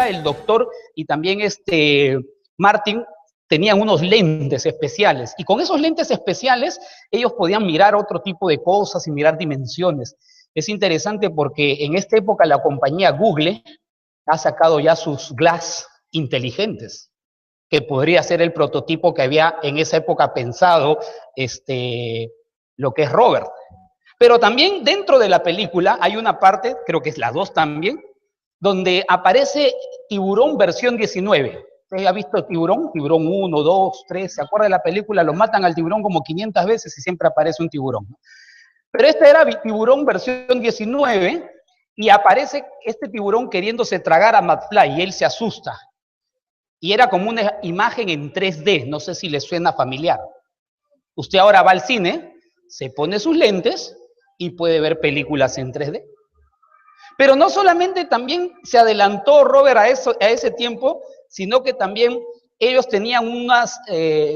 película el doctor y también Martin tenían unos lentes especiales, y con esos lentes especiales ellos podían mirar otro tipo de cosas y mirar dimensiones. Es interesante porque en esta época la compañía Google ha sacado ya sus Glass inteligentes, que podría ser el prototipo que había en esa época pensado lo que es Robert. Pero también dentro de la película hay una parte, creo que es la 2 también, donde aparece Tiburón versión 19. ¿Usted ha visto Tiburón? Tiburón 1, 2, 3, ¿se acuerda de la película? Lo matan al tiburón como 500 veces y siempre aparece un tiburón, ¿no? Pero este era Tiburón versión 19 y aparece este tiburón queriéndose tragar a McFly y él se asusta. Y era como una imagen en 3D, no sé si le suena familiar. Usted ahora va al cine, se pone sus lentes y puede ver películas en 3D. Pero no solamente también se adelantó Robert a ese tiempo, sino que también ellos tenían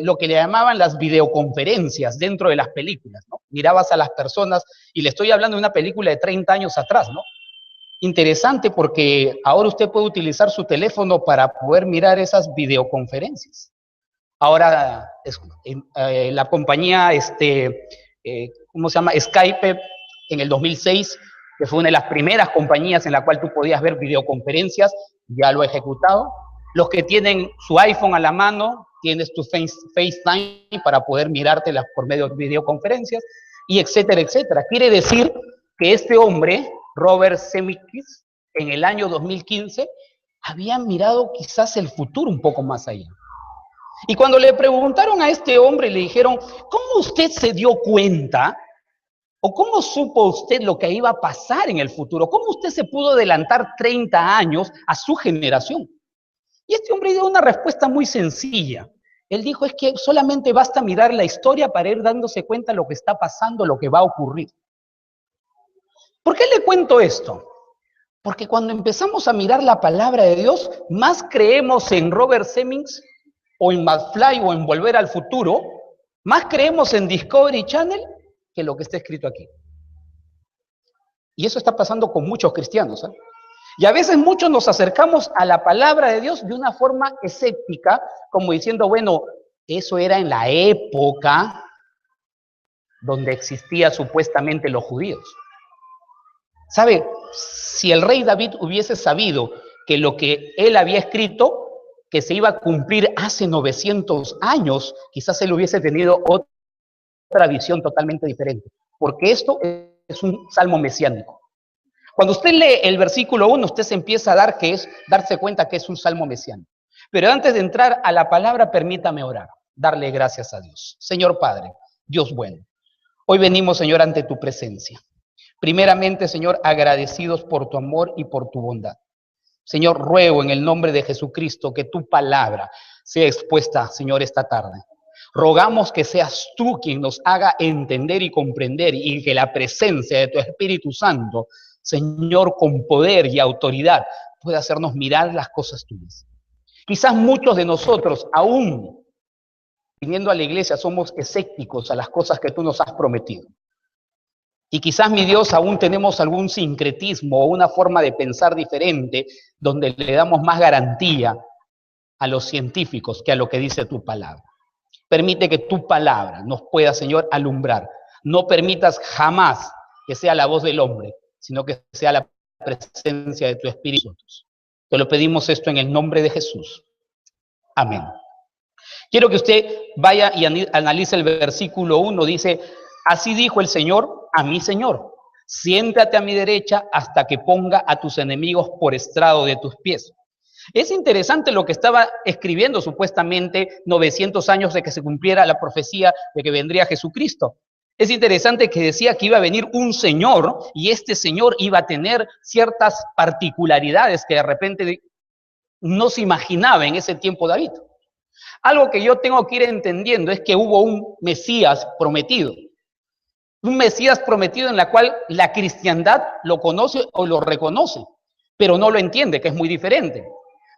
lo que le llamaban las videoconferencias dentro de las películas, ¿no? Mirabas a las personas, y le estoy hablando de una película de 30 años atrás, ¿no? Interesante porque ahora usted puede utilizar su teléfono para poder mirar esas videoconferencias. Ahora, la compañía, ¿cómo se llama? Skype, en el 2006, que fue una de las primeras compañías en la cual tú podías ver videoconferencias, ya lo ha ejecutado. Los que tienen su iPhone a la mano, tienes tu FaceTime para poder mirártelas por medio de videoconferencias, y etcétera, etcétera. Quiere decir que este hombre, Robert Zemeckis, en el año 2015, había mirado quizás el futuro un poco más allá. Y cuando le preguntaron a este hombre, le dijeron, ¿cómo usted se dio cuenta? ¿O cómo supo usted lo que iba a pasar en el futuro? ¿Cómo usted se pudo adelantar 30 años a su generación? Y este hombre dio una respuesta muy sencilla. Él dijo, es que solamente basta mirar la historia para ir dándose cuenta de lo que está pasando, lo que va a ocurrir. ¿Por qué le cuento esto? Porque cuando empezamos a mirar la palabra de Dios, más creemos en Robert Zemeckis, o en McFly, o en Volver al Futuro, más creemos en Discovery Channel que lo que está escrito aquí. Y eso está pasando con muchos cristianos, ¿eh? Y a veces muchos nos acercamos a la palabra de Dios de una forma escéptica, como diciendo, bueno, eso era en la época donde existían supuestamente los judíos. ¿Sabe? Si el rey David hubiese sabido que lo que él había escrito, que se iba a cumplir hace 900 años, quizás él hubiese tenido otra visión totalmente diferente, porque esto es un salmo mesiánico. Cuando usted lee el versículo 1, usted se empieza a darse cuenta que es un salmo mesiánico. Pero antes de entrar a la palabra, permítame orar, darle gracias a Dios. Señor Padre, Dios bueno, hoy venimos, Señor, ante tu presencia. Primeramente, Señor, agradecidos por tu amor y por tu bondad. Señor, ruego en el nombre de Jesucristo que tu palabra sea expuesta, Señor, esta tarde. Rogamos que seas tú quien nos haga entender y comprender, y que la presencia de tu Espíritu Santo, Señor, con poder y autoridad, pueda hacernos mirar las cosas tuyas. Quizás muchos de nosotros, aún viniendo a la iglesia, somos escépticos a las cosas que tú nos has prometido. Y quizás, mi Dios, aún tenemos algún sincretismo o una forma de pensar diferente, donde le damos más garantía a los científicos que a lo que dice tu palabra. Permite que tu palabra nos pueda, Señor, alumbrar. No permitas jamás que sea la voz del hombre, sino que sea la presencia de tu Espíritu. Te lo pedimos esto en el nombre de Jesús. Amén. Quiero que usted vaya y analice el versículo 1. Dice, así dijo el Señor a mi Señor, siéntate a mi derecha hasta que ponga a tus enemigos por estrado de tus pies. Es interesante lo que estaba escribiendo supuestamente 900 años de que se cumpliera la profecía de que vendría Jesucristo. Es interesante que decía que iba a venir un Señor, y este Señor iba a tener ciertas particularidades que de repente no se imaginaba en ese tiempo David. Algo que yo tengo que ir entendiendo es que hubo un Mesías prometido. Un Mesías prometido en la cual la cristiandad lo conoce o lo reconoce, pero no lo entiende, que es muy diferente.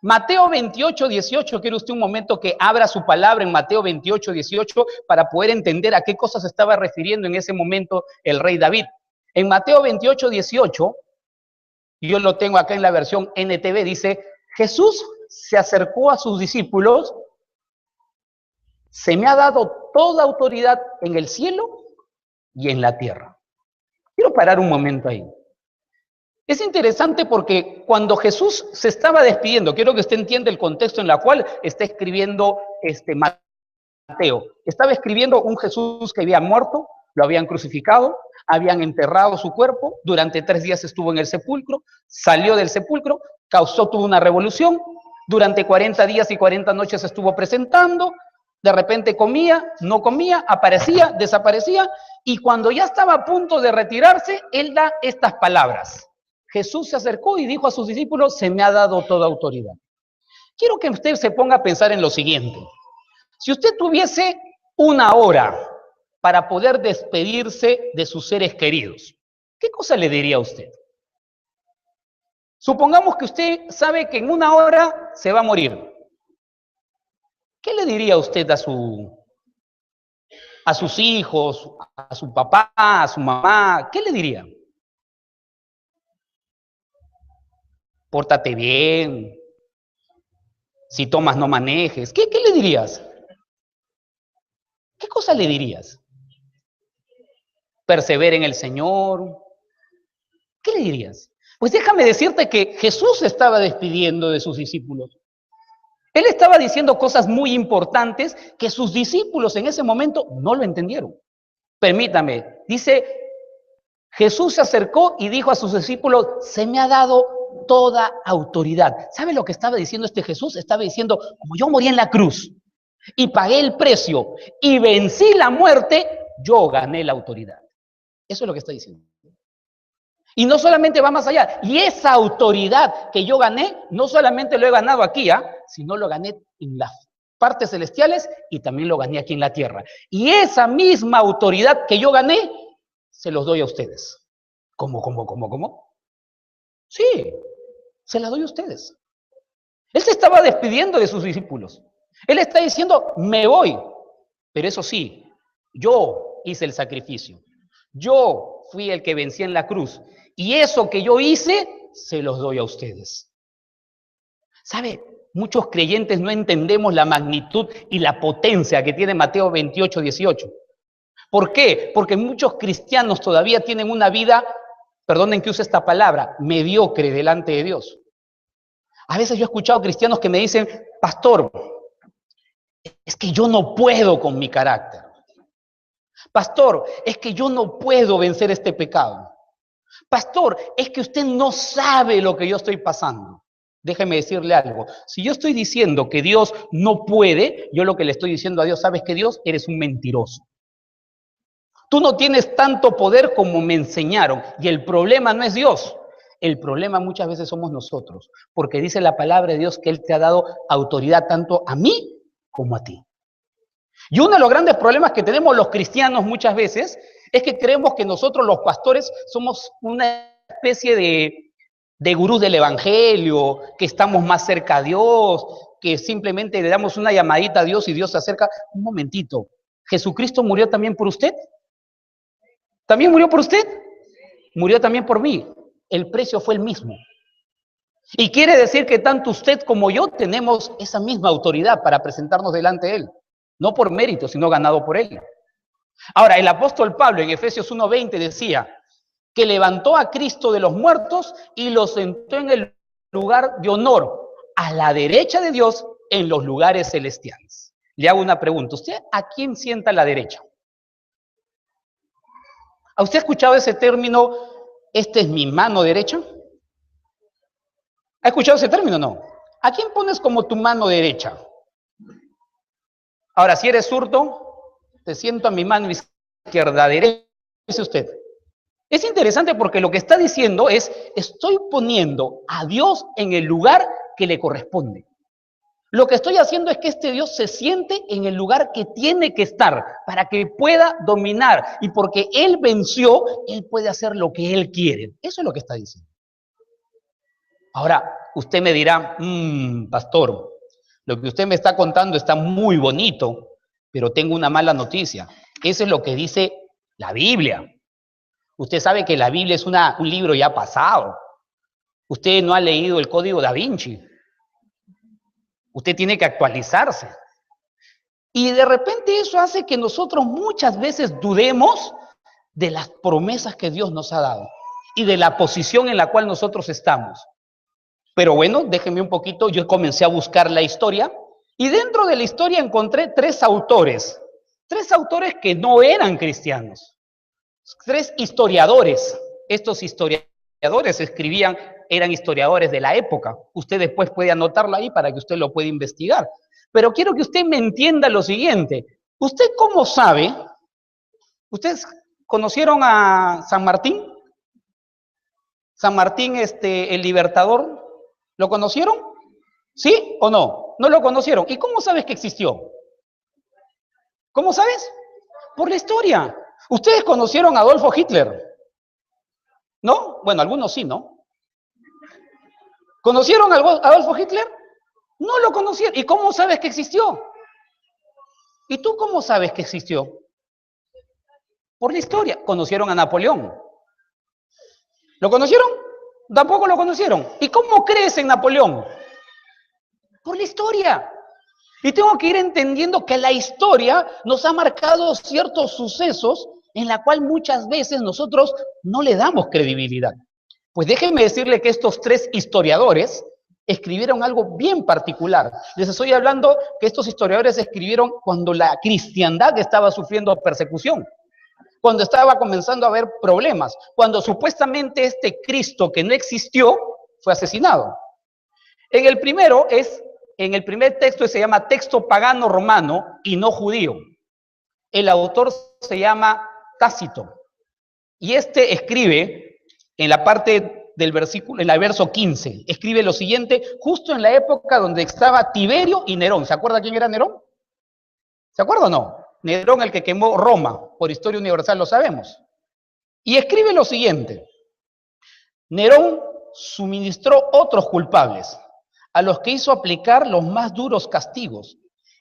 Mateo 28, 18, quiere usted un momento que abra su palabra en Mateo 28, 18 para poder entender a qué cosas se estaba refiriendo en ese momento el rey David. En Mateo 28, 18, yo lo tengo acá en la versión NTV, dice, Jesús se acercó a sus discípulos, se me ha dado toda autoridad en el cielo y en la tierra. Quiero parar un momento ahí. Es interesante porque cuando Jesús se estaba despidiendo, quiero que usted entienda el contexto en el cual está escribiendo Mateo. Estaba escribiendo un Jesús que había muerto, lo habían crucificado, habían enterrado su cuerpo, durante 3 días estuvo en el sepulcro, salió del sepulcro, tuvo una revolución, durante 40 días y 40 noches estuvo presentando, de repente comía, no comía, aparecía, desaparecía, y cuando ya estaba a punto de retirarse, él da estas palabras. Jesús se acercó y dijo a sus discípulos, se me ha dado toda autoridad. Quiero que usted se ponga a pensar en lo siguiente. Si usted tuviese 1 hora para poder despedirse de sus seres queridos, ¿qué cosa le diría a usted? Supongamos que usted sabe que en 1 hora se va a morir. ¿Qué le diría usted a sus hijos, a su papá, a su mamá? ¿Qué le diría? Pórtate bien, si tomas no manejes. ¿Qué le dirías? ¿Qué cosa le dirías? Persevera en el Señor. ¿Qué le dirías? Pues déjame decirte que Jesús se estaba despidiendo de sus discípulos. Él estaba diciendo cosas muy importantes que sus discípulos en ese momento no lo entendieron. Permítame, dice, Jesús se acercó y dijo a sus discípulos, se me ha dado toda autoridad. ¿Sabe lo que estaba diciendo este Jesús? Estaba diciendo, como yo morí en la cruz y pagué el precio y vencí la muerte, yo gané la autoridad. Eso es lo que está diciendo. Y no solamente va más allá, y esa autoridad que yo gané, no solamente lo he ganado aquí, sino lo gané en las partes celestiales y también lo gané aquí en la tierra. Y esa misma autoridad que yo gané, se los doy a ustedes. ¿Cómo? Sí, se la doy a ustedes. Él se estaba despidiendo de sus discípulos. Él está diciendo, me voy, pero eso sí, yo hice el sacrificio. Yo fui el que vencí en la cruz. Y eso que yo hice, se los doy a ustedes. ¿Sabe? Muchos creyentes no entendemos la magnitud y la potencia que tiene Mateo 28, 18. ¿Por qué? Porque muchos cristianos todavía tienen una vida, perdonen que use esta palabra, mediocre delante de Dios. A veces yo he escuchado cristianos que me dicen, pastor, es que yo no puedo con mi carácter. Pastor, es que yo no puedo vencer este pecado. Pastor, es que usted no sabe lo que yo estoy pasando. Déjeme decirle algo. Si yo estoy diciendo que Dios no puede, yo lo que le estoy diciendo a Dios, ¿sabes qué, Dios? Eres un mentiroso. Tú no tienes tanto poder como me enseñaron. Y el problema no es Dios. El problema muchas veces somos nosotros. Porque dice la palabra de Dios que Él te ha dado autoridad tanto a mí como a ti. Y uno de los grandes problemas que tenemos los cristianos muchas veces es que creemos que nosotros los pastores somos una especie de gurús del evangelio, que estamos más cerca a Dios, que simplemente le damos una llamadita a Dios y Dios se acerca. Un momentito, ¿Jesucristo murió también por usted? ¿También murió por usted? Murió también por mí. El precio fue el mismo. Y quiere decir que tanto usted como yo tenemos esa misma autoridad para presentarnos delante de Él. No por mérito, sino ganado por Él. Ahora, el apóstol Pablo en Efesios 1:20 decía que levantó a Cristo de los muertos y lo sentó en el lugar de honor, a la derecha de Dios, en los lugares celestiales. Le hago una pregunta. ¿Usted a quién sienta a la derecha? ¿Ha usted escuchado ese término, esta es mi mano derecha? ¿Ha escuchado ese término o no? ¿A quién pones como tu mano derecha? Ahora, si eres zurdo, te siento a mi mano izquierda, derecha, dice usted. Es interesante porque lo que está diciendo es, estoy poniendo a Dios en el lugar que le corresponde. Lo que estoy haciendo es que este Dios se siente en el lugar que tiene que estar para que pueda dominar. Y porque Él venció, Él puede hacer lo que Él quiere. Eso es lo que está diciendo. Ahora, usted me dirá, pastor, lo que usted me está contando está muy bonito, pero tengo una mala noticia. Eso es lo que dice la Biblia. Usted sabe que la Biblia es un libro ya pasado. Usted no ha leído el Código Da Vinci. Usted tiene que actualizarse. Y de repente eso hace que nosotros muchas veces dudemos de las promesas que Dios nos ha dado y de la posición en la cual nosotros estamos. Pero bueno, déjenme un poquito, yo comencé a buscar la historia y dentro de la historia encontré tres autores que no eran cristianos, tres historiadores. Estos historiadores escribían, eran historiadores de la época. Usted después puede anotarlo ahí para que usted lo pueda investigar. Pero quiero que usted me entienda lo siguiente. ¿Usted cómo sabe? ¿Ustedes conocieron a San Martín? San Martín, el Libertador. ¿Lo conocieron? ¿Sí o no? ¿No lo conocieron? ¿Y cómo sabes que existió? ¿Cómo sabes? Por la historia. ¿Ustedes conocieron a Adolfo Hitler? ¿No? Bueno, algunos sí, ¿no? ¿Conocieron a Adolfo Hitler? No lo conocieron. ¿Y cómo sabes que existió? ¿Y tú cómo sabes que existió? Por la historia. ¿Conocieron a Napoleón? ¿Lo conocieron? Tampoco lo conocieron. ¿Y cómo crees en Napoleón? Por la historia. Y tengo que ir entendiendo que la historia nos ha marcado ciertos sucesos en la cual muchas veces nosotros no le damos credibilidad. Pues déjenme decirle que estos tres historiadores escribieron algo bien particular. Les estoy hablando que estos historiadores escribieron cuando la cristiandad estaba sufriendo persecución, cuando estaba comenzando a haber problemas, cuando supuestamente este Cristo que no existió fue asesinado. En el primer texto se llama texto pagano romano y no judío. El autor se llama Tácito. Y escribe en la parte del versículo, en el verso 15, escribe lo siguiente, justo en la época donde estaba Tiberio y Nerón. ¿Se acuerda quién era Nerón? ¿Se acuerda o no? Nerón, el que quemó Roma, por historia universal lo sabemos. Y escribe lo siguiente, Nerón suministró otros culpables, a los que hizo aplicar los más duros castigos.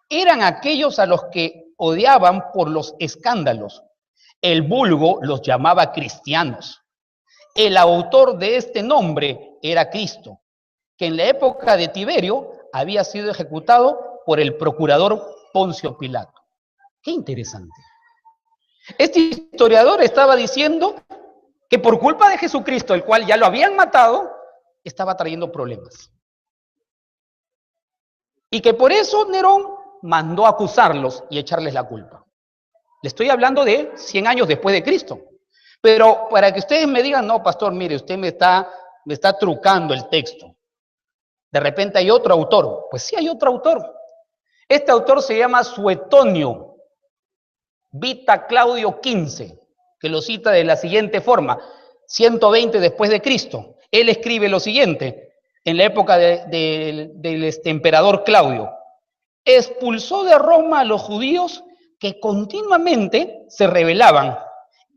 Eran aquellos a los que odiaban por los escándalos. El vulgo los llamaba cristianos. El autor de este nombre era Cristo, que en la época de Tiberio había sido ejecutado por el procurador Poncio Pilato. Qué interesante. Este historiador estaba diciendo que por culpa de Jesucristo, el cual ya lo habían matado, estaba trayendo problemas. Y que por eso Nerón mandó acusarlos y echarles la culpa. Le estoy hablando de 100 años después de Cristo. Pero para que ustedes me digan, no, pastor, mire, usted me está trucando el texto. De repente hay otro autor. Pues sí, hay otro autor. Este autor se llama Suetonio, Vita Claudio XV, que lo cita de la siguiente forma, 120 después de Cristo. Él escribe lo siguiente, en la época del emperador Claudio. Expulsó de Roma a los judíos que continuamente se rebelaban,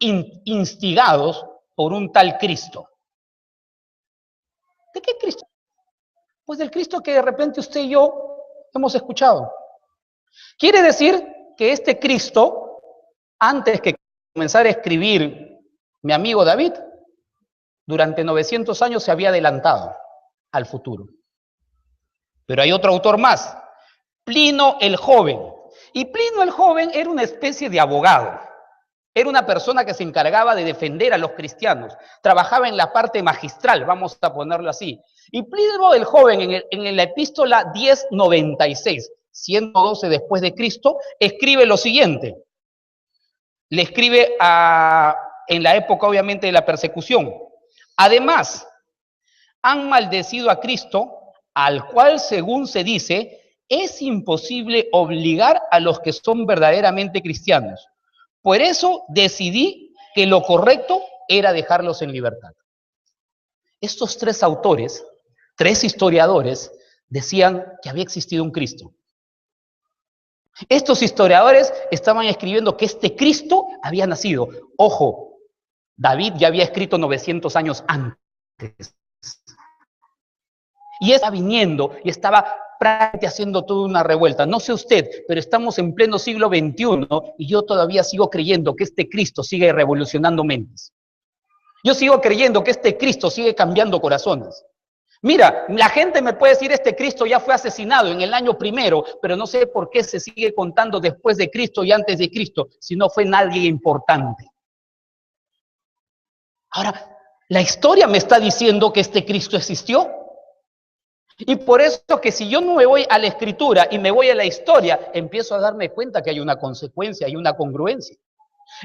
instigados por un tal Cristo. ¿De qué Cristo? Pues del Cristo que de repente usted y yo hemos escuchado. Quiere decir que este Cristo, antes que comenzara a escribir mi amigo David, durante 900 años se había adelantado al futuro. Pero hay otro autor más, Plino el Joven. Y Plino el Joven era una especie de abogado. Era una persona que se encargaba de defender a los cristianos. Trabajaba en la parte magistral, vamos a ponerlo así. Y Plino el Joven, en la epístola 1096, 112 después de Cristo, escribe lo siguiente. Le escribe en la época, obviamente, de la persecución. Además, han maldecido a Cristo, al cual, según se dice, es imposible obligar a los que son verdaderamente cristianos. Por eso decidí que lo correcto era dejarlos en libertad. Estos tres autores, tres historiadores, decían que había existido un Cristo. Estos historiadores estaban escribiendo que este Cristo había nacido. Ojo, David ya había escrito 900 años antes. Y estaba viniendo y estaba prácticamente haciendo toda una revuelta. No sé usted, pero estamos en pleno siglo XXI y yo todavía sigo creyendo que este Cristo sigue revolucionando mentes. Yo sigo creyendo que este Cristo sigue cambiando corazones. Mira, la gente me puede decir, este Cristo ya fue asesinado en el año primero, pero no sé por qué se sigue contando después de Cristo y antes de Cristo, si no fue nadie importante. Ahora, la historia me está diciendo que este Cristo existió. Y por eso que si yo no me voy a la escritura y me voy a la historia, empiezo a darme cuenta que hay una consecuencia, hay una congruencia.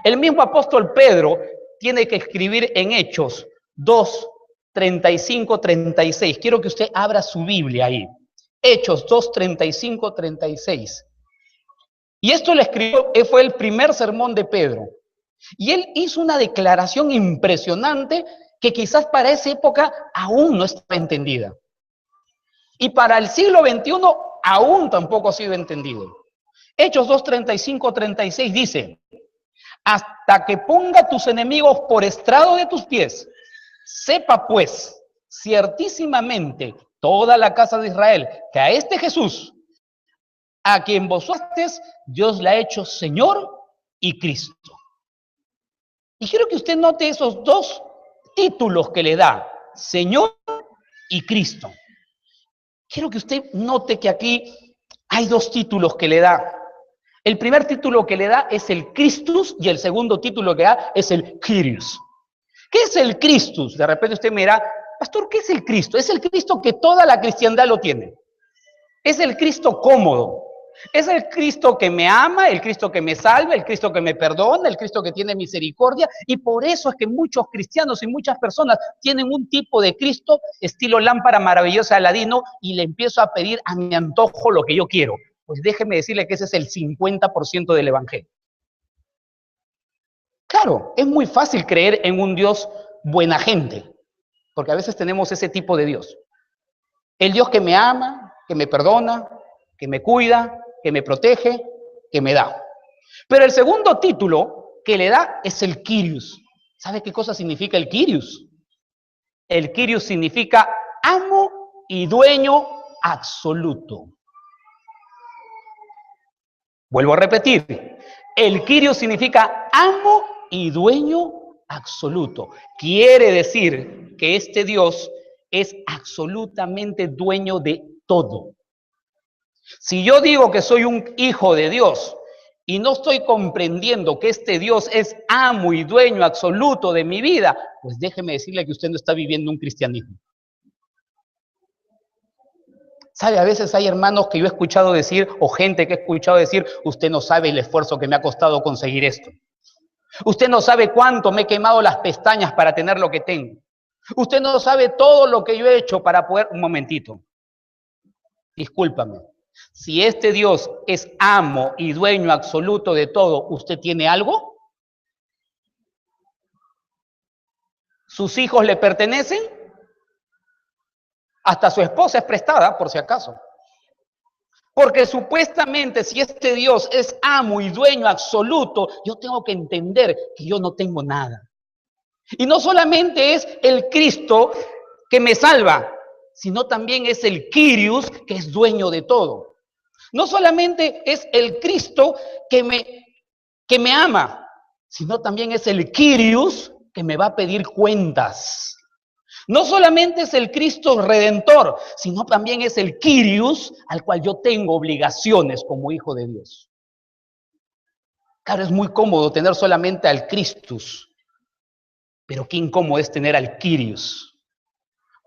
El mismo apóstol Pedro tiene que escribir en Hechos 2, 35, 36. Quiero que usted abra su Biblia ahí. Hechos 2, 35, 36. Y esto lo escribió, fue el primer sermón de Pedro. Y él hizo una declaración impresionante que quizás para esa época aún no estaba entendida. Y para el siglo XXI aún tampoco ha sido entendido. Hechos 2, 35, 36 dice: hasta que ponga tus enemigos por estrado de tus pies, sepa pues ciertísimamente toda la casa de Israel que a este Jesús, a quien vosotros Dios le ha hecho Señor y Cristo. Y quiero que usted note esos dos títulos que le da, Señor y Cristo. Quiero que usted note que aquí hay dos títulos que le da. El primer título que le da es el Christus y el segundo título que da es el Kyrios. ¿Qué es el Christus? De repente usted me dirá, pastor, ¿qué es el Cristo? Es el Cristo que toda la cristiandad lo tiene. Es el Cristo cómodo. Es el Cristo que me ama, el Cristo que me salva, el Cristo que me perdona, el Cristo que tiene misericordia. Y por eso es que muchos cristianos y muchas personas tienen un tipo de Cristo estilo lámpara maravillosa de Aladino y le empiezo a pedir a mi antojo lo que yo quiero. Pues déjeme decirle que ese es el 50% del evangelio. Claro, es muy fácil creer en un Dios buena gente, porque a veces tenemos ese tipo de Dios. El Dios que me ama, que me perdona, que me cuida, que me protege, que me da. Pero el segundo título que le da es el Kyrios. ¿Sabe qué cosa significa el Kyrios? El Kyrios significa amo y dueño absoluto. Vuelvo a repetir, el Kyrios significa amo y dueño absoluto. Quiere decir que este Dios es absolutamente dueño de todo. Si yo digo que soy un hijo de Dios y no estoy comprendiendo que este Dios es amo y dueño absoluto de mi vida, pues déjeme decirle que usted no está viviendo un cristianismo. ¿Sabe? A veces hay hermanos que yo he escuchado decir, o gente que he escuchado decir, usted no sabe el esfuerzo que me ha costado conseguir esto. Usted no sabe cuánto me he quemado las pestañas para tener lo que tengo. Usted no sabe todo lo que yo he hecho para poder... Un momentito. Discúlpame. Si este Dios es amo y dueño absoluto de todo, ¿usted tiene algo? ¿Sus hijos le pertenecen? Hasta su esposa es prestada, por si acaso. Porque supuestamente si este Dios es amo y dueño absoluto, yo tengo que entender que yo no tengo nada. Y no solamente es el Cristo que me salva, sino también es el Kyrios que es dueño de todo. No solamente es el Cristo que me ama, sino también es el Kyrios que me va a pedir cuentas. No solamente es el Cristo redentor, sino también es el Kyrios al cual yo tengo obligaciones como hijo de Dios. Claro, es muy cómodo tener solamente al Christus, pero qué incómodo es tener al Kyrios,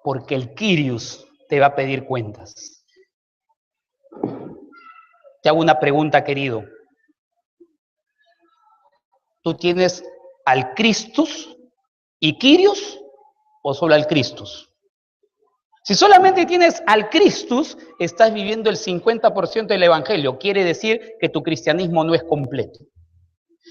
porque el Kyrios te va a pedir cuentas. Te hago una pregunta, querido. ¿Tú tienes al Christus y Kyrios o solo al Christus? Si solamente tienes al Christus, estás viviendo el 50% del evangelio. Quiere decir que tu cristianismo no es completo.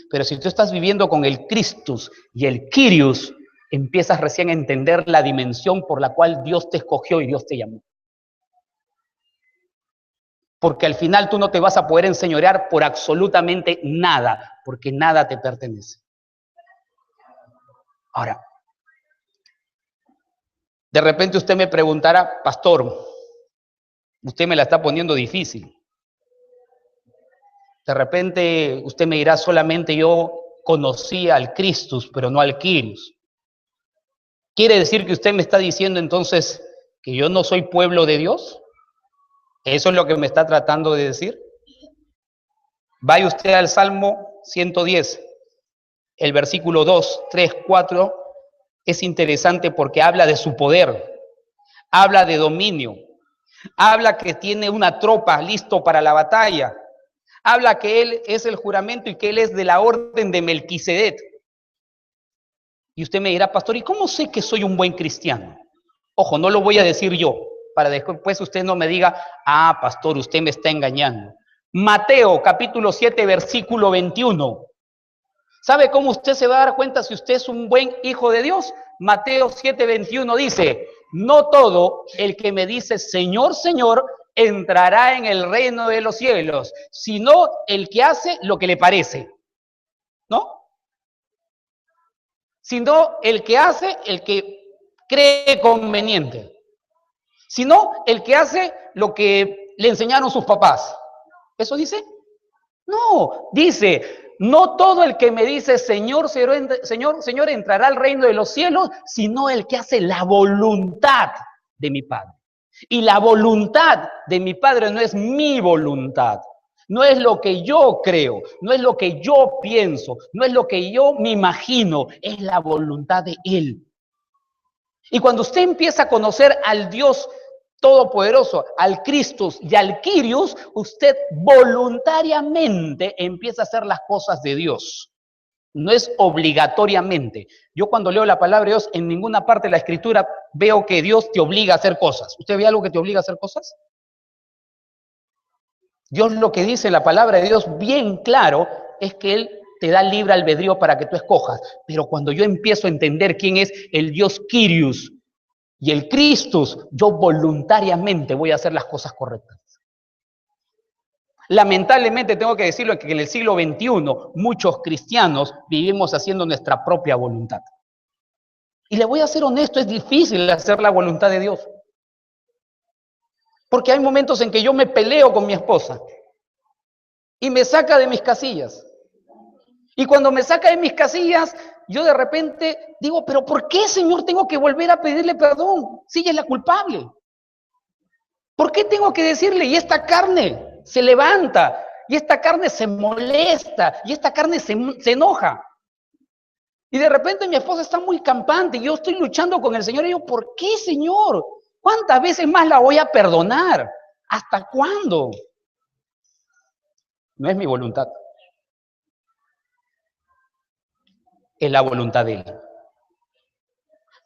Pero si tú estás viviendo con el Christus y el Kyrios, empiezas recién a entender la dimensión por la cual Dios te escogió y Dios te llamó. Porque al final tú no te vas a poder enseñorear por absolutamente nada, porque nada te pertenece. Ahora, de repente usted me preguntará, pastor, usted me la está poniendo difícil. De repente usted me dirá, solamente yo conocía al Christus, pero no al Kyrios. Quiere decir que usted me está diciendo entonces ¿Que yo no soy pueblo de Dios? ¿Eso es lo que me está tratando de decir? Vaya usted al Salmo 110, el versículo 2, 3, 4, es interesante porque habla de su poder, habla de dominio, habla que tiene una tropa listo para la batalla, habla que él es el juramento y que él es de la orden de Melquisedec. Y usted me dirá, pastor, ¿y cómo sé que soy un buen cristiano? Ojo, no lo voy a decir yo, para después usted no me diga, ah, pastor, usted me está engañando. Mateo, capítulo 7, versículo 21. ¿Sabe cómo usted se va a dar cuenta si usted es un buen hijo de Dios? Mateo 7, 21 dice, no todo el que me dice, Señor, Señor, entrará en el reino de los cielos, sino el que hace lo que le parece, ¿no? Sino el que hace, el que cree conveniente, sino el que hace lo que le enseñaron sus papás. ¿Eso dice? No, dice, no todo el que me dice Señor, Señor, Señor, entrará al reino de los cielos, sino el que hace la voluntad de mi Padre. Y la voluntad de mi Padre no es mi voluntad, no es lo que yo creo, no es lo que yo pienso, no es lo que yo me imagino, es la voluntad de Él. Y cuando usted empieza a conocer al Dios Todopoderoso, al Cristo y al Kyrios, usted voluntariamente empieza a hacer las cosas de Dios. No es obligatoriamente. Yo cuando leo la palabra de Dios, en ninguna parte de la Escritura veo que Dios te obliga a hacer cosas. ¿Usted ve algo que te obliga a hacer cosas? Dios lo que dice, la palabra de Dios bien claro, es que Él te da libre albedrío para que tú escojas. Pero cuando yo empiezo a entender quién es el Dios Kyrios y el Cristo, yo voluntariamente voy a hacer las cosas correctas. Lamentablemente tengo que decirlo que en el siglo XXI muchos cristianos vivimos haciendo nuestra propia voluntad. Y le voy a ser honesto, es difícil hacer la voluntad de Dios. Porque hay momentos en que yo me peleo con mi esposa y me saca de mis casillas. Y cuando me saca de mis casillas, yo de repente digo, pero ¿por qué, Señor, tengo que volver a pedirle perdón si ella es la culpable? ¿Por qué tengo que decirle? Y esta carne se levanta, y esta carne se molesta, y esta carne se enoja. Y de repente mi esposa está muy campante, y yo estoy luchando con el Señor, y yo, ¿por qué, Señor? ¿Cuántas veces más la voy a perdonar? ¿Hasta cuándo? No es mi voluntad. Es la voluntad de Él.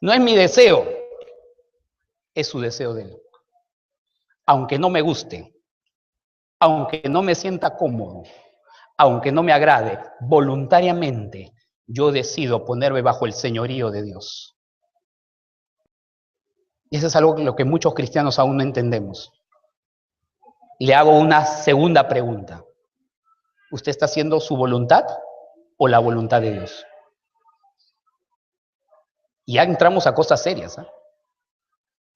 No es mi deseo, es su deseo de Él. Aunque no me guste, aunque no me sienta cómodo, aunque no me agrade, voluntariamente yo decido ponerme bajo el señorío de Dios. Y eso es algo que lo que muchos cristianos aún no entendemos. Y le hago una segunda pregunta. ¿Usted está haciendo su voluntad o la voluntad de Dios? Y ya entramos a cosas serias, ¿eh?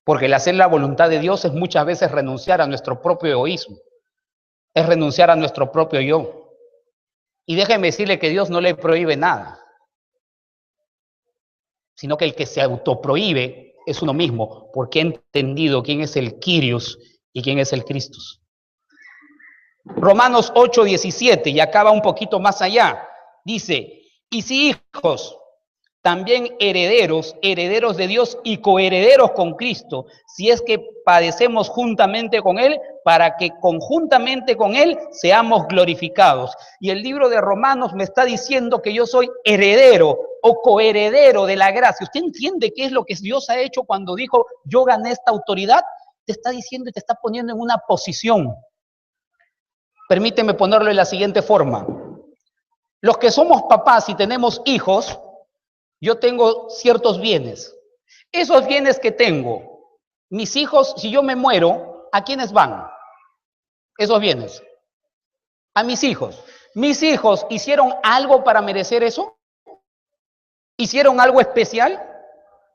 Porque el hacer la voluntad de Dios es muchas veces renunciar a nuestro propio egoísmo, es renunciar a nuestro propio yo. Y déjeme decirle que Dios no le prohíbe nada, sino que el que se autoprohíbe es uno mismo, porque ha entendido quién es el Kyrios y quién es el Cristo. Romanos 8:17, y acaba un poquito más allá, dice, y si hijos, también herederos, herederos de Dios y coherederos con Cristo, si es que padecemos juntamente con Él, para que conjuntamente con Él seamos glorificados. Y el libro de Romanos me está diciendo que yo soy heredero o coheredero de la gracia. ¿Usted entiende qué es lo que Dios ha hecho cuando dijo, yo gané esta autoridad? Te está diciendo y te está poniendo en una posición. Permíteme ponerlo de la siguiente forma. Los que somos papás y tenemos hijos, yo tengo ciertos bienes. Esos bienes que tengo, mis hijos, si yo me muero, ¿a quiénes van? Esos bienes. A mis hijos. ¿Mis hijos hicieron algo para merecer eso? ¿Hicieron algo especial?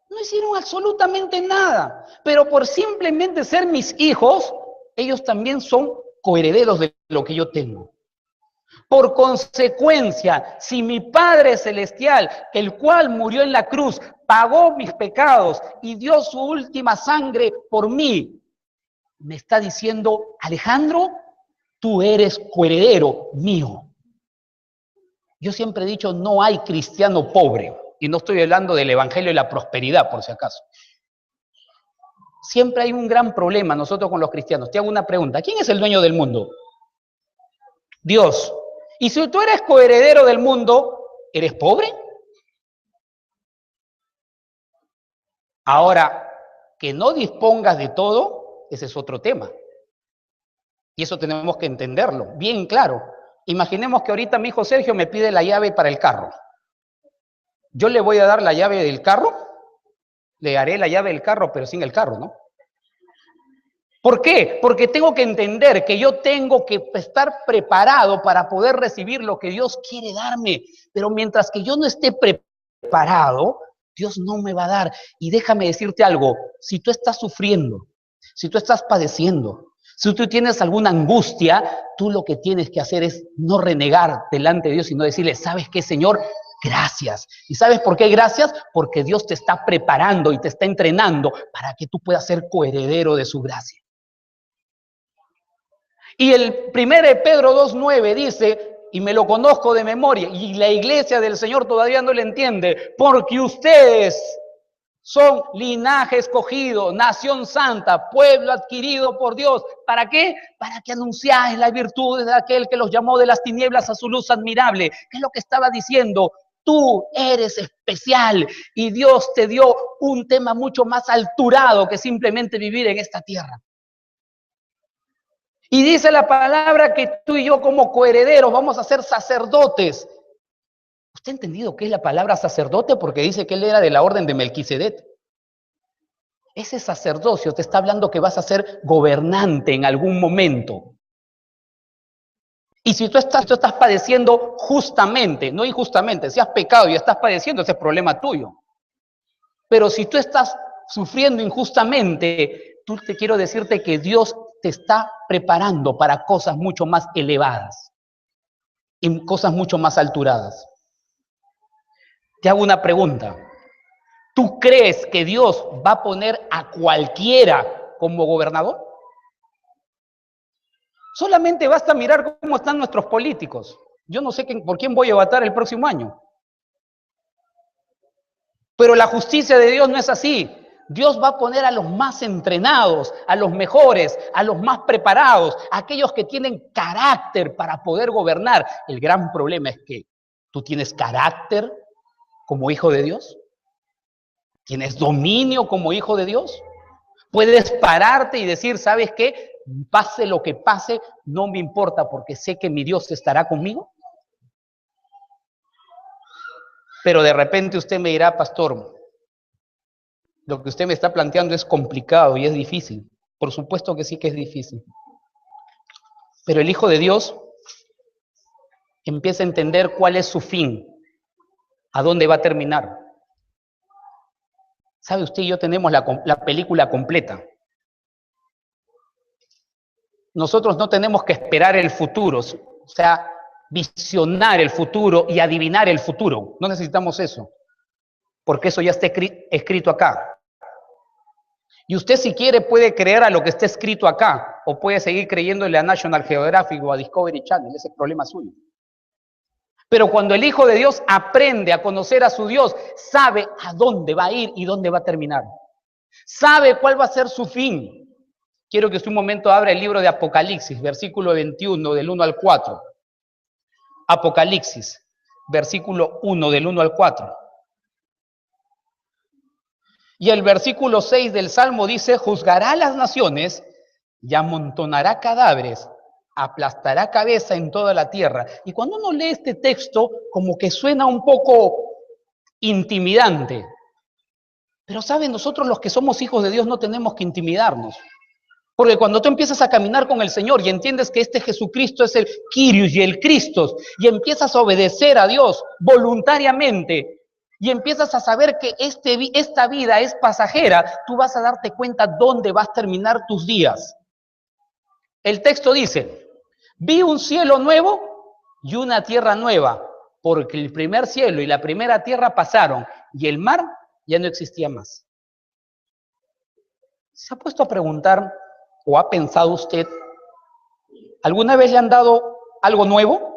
No hicieron absolutamente nada. Pero por simplemente ser mis hijos, ellos también son coherederos de lo que yo tengo. Por consecuencia, si mi Padre Celestial, el cual murió en la cruz, pagó mis pecados y dio su última sangre por mí, me está diciendo, Alejandro, tú eres coheredero mío. Yo siempre he dicho, no hay cristiano pobre, y no estoy hablando del evangelio de la prosperidad, por si acaso. Siempre hay un gran problema nosotros con los cristianos. Te hago una pregunta, ¿quién es el dueño del mundo? Dios. Y si tú eres coheredero del mundo, ¿eres pobre? Ahora, que no dispongas de todo, ese es otro tema. Y eso tenemos que entenderlo, bien claro. Imaginemos que ahorita mi hijo Sergio me pide la llave para el carro. Yo le voy a dar la llave del carro, le daré la llave del carro, pero sin el carro, ¿no? ¿Por qué? Porque tengo que entender que yo tengo que estar preparado para poder recibir lo que Dios quiere darme. Pero mientras que yo no esté preparado, Dios no me va a dar. Y déjame decirte algo, si tú estás sufriendo, si tú estás padeciendo, si tú tienes alguna angustia, tú lo que tienes que hacer es no renegar delante de Dios, sino decirle, ¿sabes qué, Señor? Gracias. ¿Y sabes por qué gracias? Porque Dios te está preparando y te está entrenando para que tú puedas ser coheredero de su gracia. Y el 1 Pedro 2:9 dice, y me lo conozco de memoria, y la iglesia del Señor todavía no le entiende, porque ustedes son linaje escogido, nación santa, pueblo adquirido por Dios. ¿Para qué? Para que anunciáis las virtudes de aquel que los llamó de las tinieblas a su luz admirable. ¿Qué es lo que estaba diciendo? Tú eres especial y Dios te dio un tema mucho más alturado que simplemente vivir en esta tierra. Y dice la palabra que tú y yo como coherederos vamos a ser sacerdotes. ¿Usted ha entendido qué es la palabra sacerdote? Porque dice que él era de la orden de Melquisedec. Ese sacerdocio te está hablando que vas a ser gobernante en algún momento. Y si tú estás padeciendo justamente, no injustamente, si has pecado y estás padeciendo, ese es problema tuyo. Pero si tú estás sufriendo injustamente, te quiero decirte que Dios te está preparando para cosas mucho más elevadas y cosas mucho más alturadas. Te hago una pregunta. ¿Tú crees que Dios va a poner a cualquiera como gobernador? Solamente basta mirar cómo están nuestros políticos. Yo no sé por quién voy a votar el próximo año. Pero la justicia de Dios no es así. Dios va a poner a los más entrenados, a los mejores, a los más preparados, a aquellos que tienen carácter para poder gobernar. El gran problema es que tú tienes carácter como hijo de Dios. ¿Tienes dominio como hijo de Dios? Puedes pararte y decir, ¿sabes qué? Pase lo que pase, no me importa porque sé que mi Dios estará conmigo. Pero de repente usted me dirá, pastor, lo que usted me está planteando es complicado y es difícil. Por supuesto que sí que es difícil. Pero el Hijo de Dios empieza a entender cuál es su fin, a dónde va a terminar. ¿Sabe usted y yo tenemos la película completa? Nosotros no tenemos que esperar el futuro, o sea, visionar el futuro y adivinar el futuro. No necesitamos eso, porque eso ya está escrito acá. Y usted si quiere puede creer a lo que está escrito acá, o puede seguir creyéndole a National Geographic o a Discovery Channel, ese es el problema suyo. Pero cuando el Hijo de Dios aprende a conocer a su Dios, sabe a dónde va a ir y dónde va a terminar. Sabe cuál va a ser su fin. Quiero que usted un momento abra el libro de Apocalipsis, versículo 21, del 1 al 4. Apocalipsis, versículo 1, del 1 al 4. Y el versículo 6 del Salmo dice, juzgará a las naciones y amontonará cadáveres, aplastará cabeza en toda la tierra. Y cuando uno lee este texto, como que suena un poco intimidante. Pero saben, nosotros los que somos hijos de Dios no tenemos que intimidarnos. Porque cuando tú empiezas a caminar con el Señor y entiendes que este Jesucristo es el Kyrios y el Christos, y empiezas a obedecer a Dios voluntariamente, y empiezas a saber que esta vida es pasajera, tú vas a darte cuenta dónde vas a terminar tus días. El texto dice, vi un cielo nuevo y una tierra nueva, porque el primer cielo y la primera tierra pasaron y el mar ya no existía más. ¿Se ha puesto a preguntar o ha pensado usted, alguna vez le han dado algo nuevo?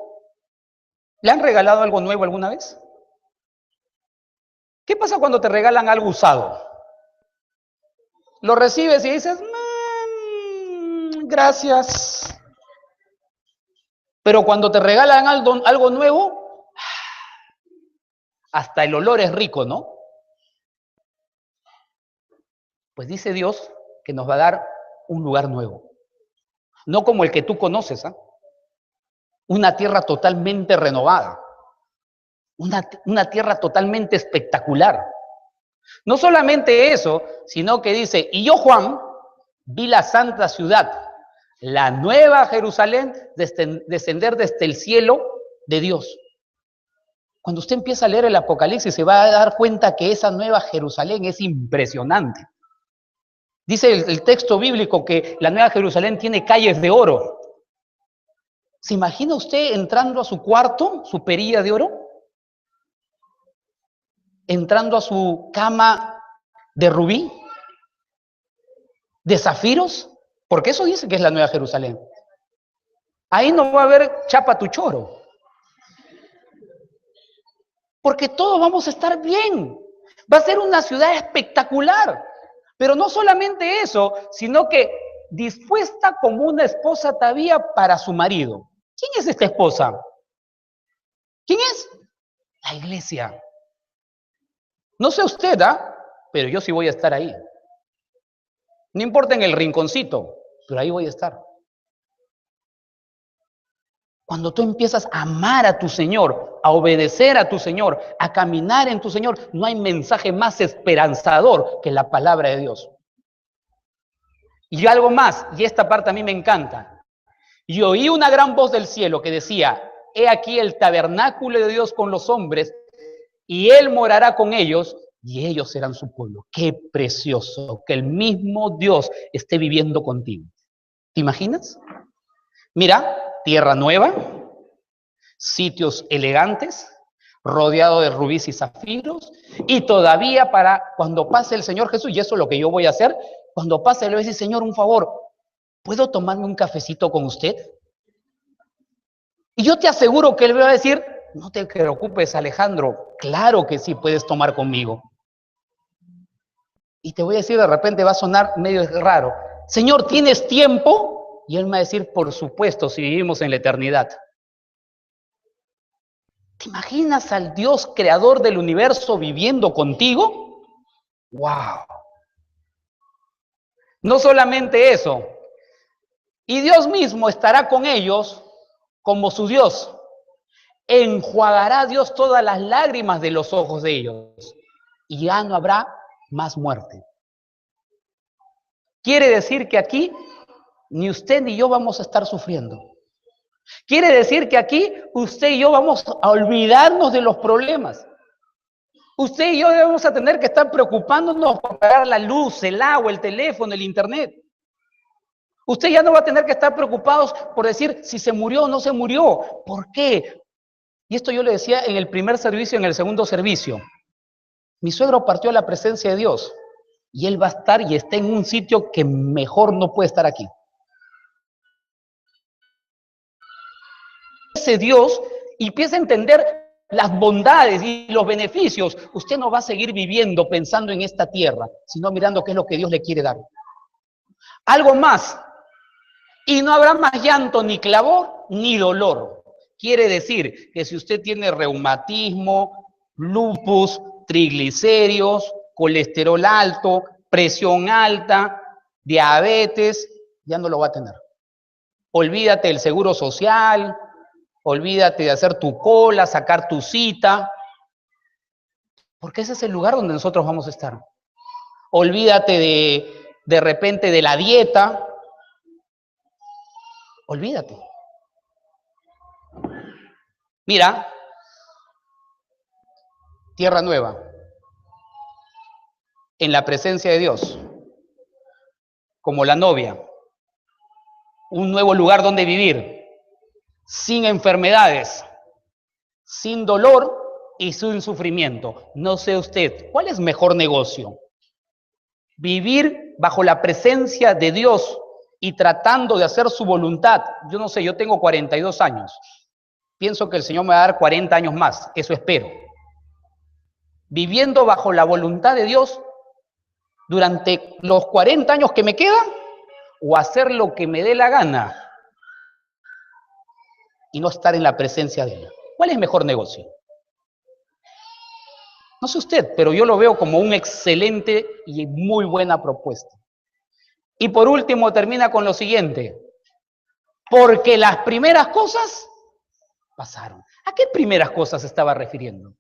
¿Le han regalado algo nuevo alguna vez? ¿Qué pasa cuando te regalan algo usado? Lo recibes y dices, gracias. Pero cuando te regalan algo nuevo, hasta el olor es rico, ¿no? Pues dice Dios que nos va a dar un lugar nuevo. No como el que tú conoces, ¿ah? Una tierra totalmente renovada. Una tierra totalmente espectacular. No solamente eso, sino que dice, y yo, Juan, vi la santa ciudad, la nueva Jerusalén, descender desde el cielo de Dios. Cuando usted empieza a leer el Apocalipsis, se va a dar cuenta que esa nueva Jerusalén es impresionante. Dice el texto bíblico que la nueva Jerusalén tiene calles de oro. ¿Se imagina usted entrando a su cuarto, su perilla de oro? Entrando a su cama de rubí, de zafiros, porque eso dice que es la nueva Jerusalén. Ahí no va a haber chapa tu choro, porque todos vamos a estar bien. Va a ser una ciudad espectacular, pero no solamente eso, sino que dispuesta como una esposa ataviada para su marido. ¿Quién es esta esposa? ¿Quién es? La iglesia. No sé usted, pero yo sí voy a estar ahí. No importa en el rinconcito, pero ahí voy a estar. Cuando tú empiezas a amar a tu Señor, a obedecer a tu Señor, a caminar en tu Señor, no hay mensaje más esperanzador que la palabra de Dios. Y algo más, y esta parte a mí me encanta. Y oí una gran voz del cielo que decía, he aquí el tabernáculo de Dios con los hombres, y Él morará con ellos, y ellos serán su pueblo. Qué precioso que el mismo Dios esté viviendo contigo. ¿Te imaginas? Mira, tierra nueva, sitios elegantes, rodeado de rubíes y zafiros, y todavía para cuando pase el Señor Jesús, y eso es lo que yo voy a hacer, cuando pase le voy a decir, Señor, un favor, ¿puedo tomarme un cafecito con usted? Y yo te aseguro que Él va a decir, no te preocupes, Alejandro, claro que sí puedes tomar conmigo. Y te voy a decir, de repente va a sonar medio raro, Señor, ¿tienes tiempo? Y Él me va a decir, por supuesto, si vivimos en la eternidad. ¿Te imaginas al Dios creador del universo viviendo contigo? ¡Wow! No solamente eso, y Dios mismo estará con ellos como su Dios. Enjuagará Dios todas las lágrimas de los ojos de ellos y ya no habrá más muerte. Quiere decir que aquí ni usted ni yo vamos a estar sufriendo. Quiere decir que aquí usted y yo vamos a olvidarnos de los problemas. Usted y yo debemos a tener que estar preocupándonos por pagar la luz, el agua, el teléfono, el internet. Usted ya no va a tener que estar preocupados por decir si se murió o no se murió. ¿Por qué? Y esto yo le decía en el primer servicio, en el segundo servicio. Mi suegro partió a la presencia de Dios y él va a estar y está en un sitio que mejor no puede estar aquí. Ese Dios y empieza a entender las bondades y los beneficios. Usted no va a seguir viviendo pensando en esta tierra, sino mirando qué es lo que Dios le quiere dar. Algo más. Y no habrá más llanto, ni clamor, ni dolor. Quiere decir que si usted tiene reumatismo, lupus, triglicéridos, colesterol alto, presión alta, diabetes, ya no lo va a tener. Olvídate del seguro social, olvídate de hacer tu cola, sacar tu cita, porque ese es el lugar donde nosotros vamos a estar. Olvídate de repente de la dieta, olvídate. Mira, tierra nueva, en la presencia de Dios, como la novia, un nuevo lugar donde vivir, sin enfermedades, sin dolor y sin sufrimiento. No sé usted, ¿cuál es mejor negocio? Vivir bajo la presencia de Dios y tratando de hacer su voluntad. Yo no sé, yo tengo 42 años. Pienso que el Señor me va a dar 40 años más, eso espero. Viviendo bajo la voluntad de Dios durante los 40 años que me quedan, o hacer lo que me dé la gana y no estar en la presencia de Él. ¿Cuál es mejor negocio? No sé usted, pero yo lo veo como una excelente y muy buena propuesta. Y por último termina con lo siguiente: porque las primeras cosas pasaron. ¿A qué primeras cosas se estaba refiriendo?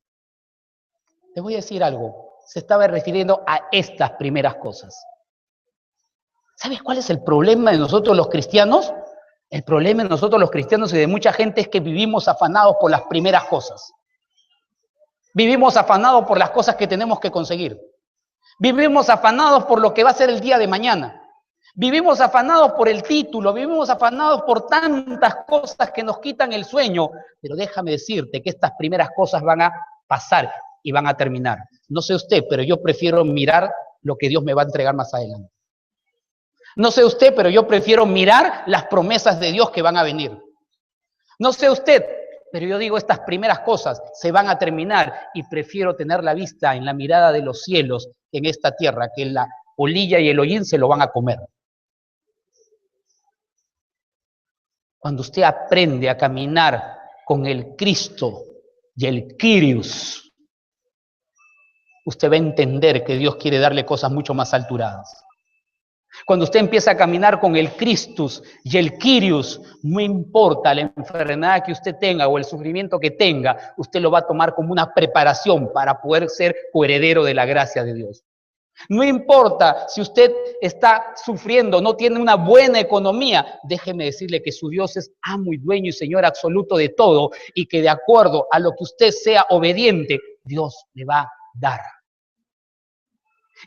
Les voy a decir algo. Se estaba refiriendo a estas primeras cosas. ¿Sabes cuál es el problema de nosotros los cristianos? El problema de nosotros los cristianos y de mucha gente es que vivimos afanados por las primeras cosas. Vivimos afanados por las cosas que tenemos que conseguir. Vivimos afanados por lo que va a ser el día de mañana. Vivimos afanados por el título, vivimos afanados por tantas cosas que nos quitan el sueño. Pero déjame decirte que estas primeras cosas van a pasar y van a terminar. No sé usted, pero yo prefiero mirar lo que Dios me va a entregar más adelante. No sé usted, pero yo prefiero mirar las promesas de Dios que van a venir. No sé usted, pero yo digo, estas primeras cosas se van a terminar y prefiero tener la vista en la mirada de los cielos en esta tierra, que la polilla y el hollín se lo van a comer. Cuando usted aprende a caminar con el Cristo y el Kyrios, usted va a entender que Dios quiere darle cosas mucho más alturadas. Cuando usted empieza a caminar con el Christus y el Kyrios, no importa la enfermedad que usted tenga o el sufrimiento que tenga, usted lo va a tomar como una preparación para poder ser coheredero de la gracia de Dios. No importa si usted está sufriendo, no tiene una buena economía, déjeme decirle que su Dios es amo y dueño y Señor absoluto de todo, y que de acuerdo a lo que usted sea obediente, Dios le va a dar.